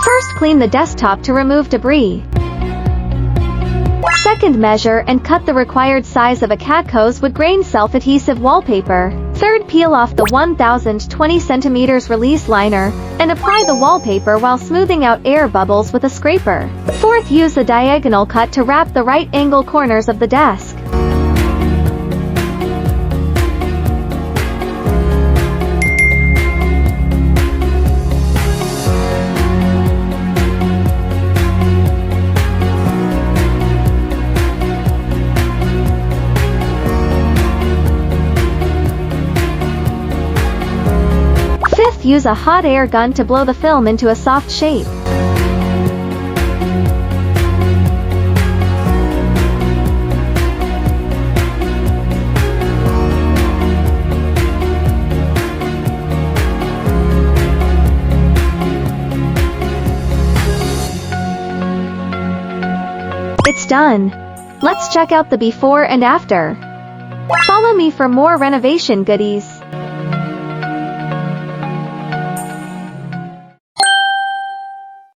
First, clean the desktop to remove debris. Second, measure and cut the required size of akadeco wood grain self-adhesive wallpaper. Third, peel off the 1020 cm release liner and apply the wallpaper while smoothing out air bubbles with a scraper. Fourth, use a diagonal cut to wrap the right angle corners of the desk. Fifth, use a hot air gun to blow the film into a soft shape. It's done. Let's check out the before and after. Follow me for more renovation goodies.